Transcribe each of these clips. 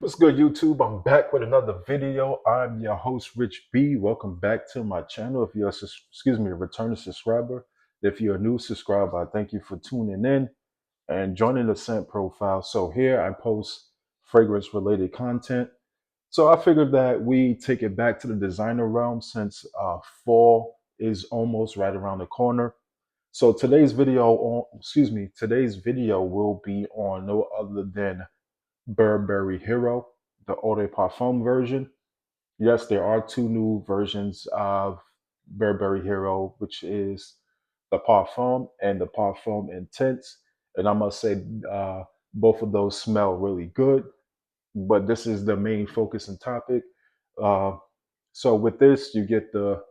What's good, YouTube? I'm back with another video. I'm your host, Rich B. Welcome back to my channel. If you're a returning subscriber, if you're a new subscriber, I thank you for tuning in and joining the scent profile. So here I post fragrance related content. So I figured that we take it back to the designer realm since fall is almost right around the corner. So today's video will be on no other than Burberry Hero, the Eau de Parfum version. Yes, there are two new versions of Burberry Hero, which is the Parfum and the Parfum Intense. And I must say, both of those smell really good, but this is the main focus and topic. Uh, so with this, you get the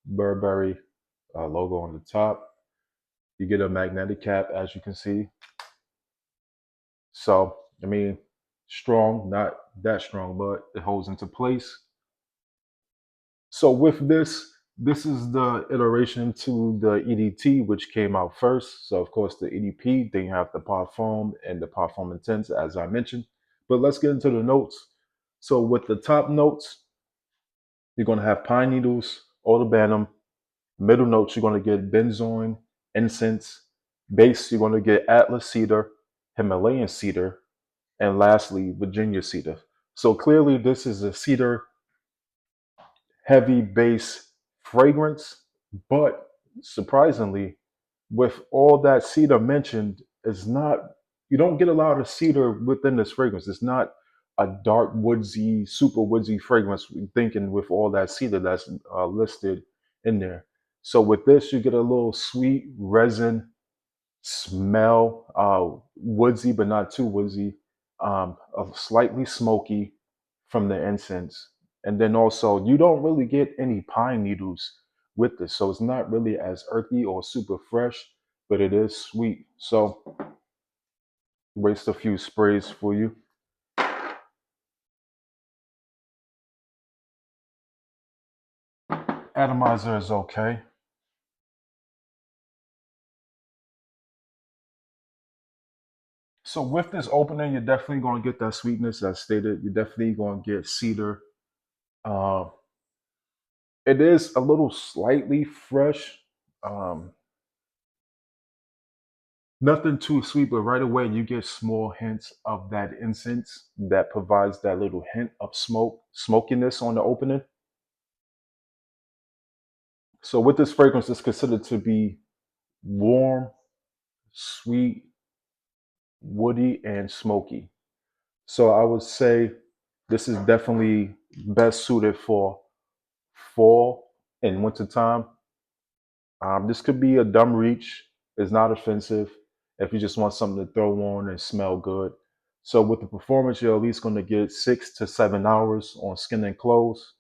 Burberry logo on the top. You get a magnetic cap, as you can see. So, I mean, strong, not that strong, but it holds into place. So with this is the iteration to the EDT, which came out first. So of course the EDP, then you have the Parfum and the Parfum Intense, as I mentioned. But let's get into the notes. So with the top notes, you're gonna have pine needles, autobanum. Middle notes, you're gonna get benzoin, incense. Base, you're gonna get Atlas cedar, Himalayan cedar, and lastly, Virginia cedar. So clearly, this is a cedar heavy base fragrance, but surprisingly, with all that cedar mentioned, is not you don't get a lot of cedar within this fragrance. It's not a dark woodsy, super woodsy fragrance. Thinking with all that cedar that's listed in there. So with this, you get a little sweet resin smell, woodsy but not too woodsy, slightly smoky from the incense, and then also you don't really get any pine needles with this, so it's not really as earthy or super fresh, but it is sweet. So waste a few sprays for you. Atomizer is okay. So with this opening, you're definitely going to get that sweetness as stated. You're definitely going to get cedar. Uh, it is a little slightly fresh. Um, Nothing too sweet, but right away you get small hints of that incense that provides that little hint of smokiness on the opening. So with this fragrance, it's considered to be warm, sweet, woody, and smoky. So I would say this is definitely best suited for fall and wintertime. This could be a dumb reach. It's not offensive if you just want something to throw on and smell good. So with the performance, you're at least going to get 6 to 7 hours on skin and clothes.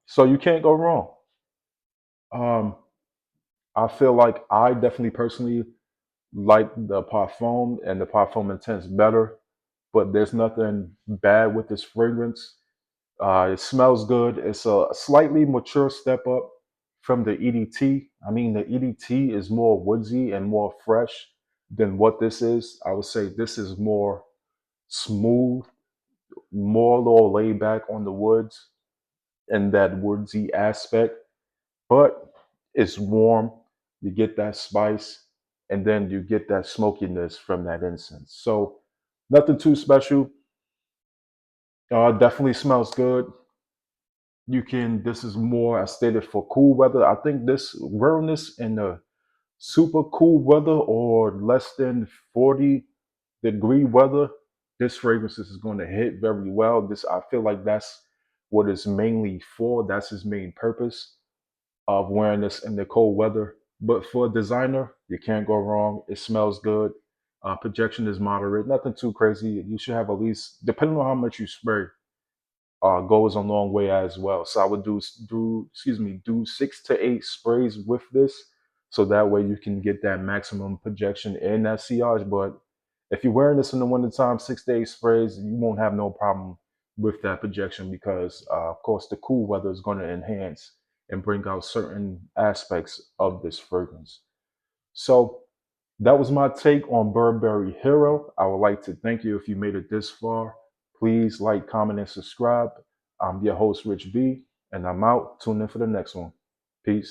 So you can't go wrong. Um, I feel like I definitely personally like the Parfum and the Parfum Intense better, but there's nothing bad with this fragrance. It smells good. It's a slightly mature step up from the EDT. I mean, the EDT is more woodsy and more fresh than what this is. I would say this is more smooth, more a little laid back on the woods and that woodsy aspect, but it's warm. You get that spice, and then you get that smokiness from that incense. So nothing too special. Definitely smells good. You can, this is more, I stated, for cool weather. I think this wearing this in the super cool weather or less than 40-degree weather, this fragrance is going to hit very well. This, I feel like that's what it's mainly for. That's his main purpose of wearing this in the cold weather. But for a designer, you can't go wrong. It smells good. Projection is moderate, nothing too crazy. You should have at least, depending on how much you spray, goes a long way as well. So I would do 6 to 8 sprays with this, so that way you can get that maximum projection in that sillage. But if you're wearing this in the wintertime, 6 to 8 sprays, you won't have no problem with that projection because, of course, the cool weather is going to enhance and bring out certain aspects of this fragrance. So that was my take on Burberry Hero. I would like to thank you if you made it this far. Please like, comment, and subscribe. I'm your host, Rich B, and I'm out. Tune in for the next one.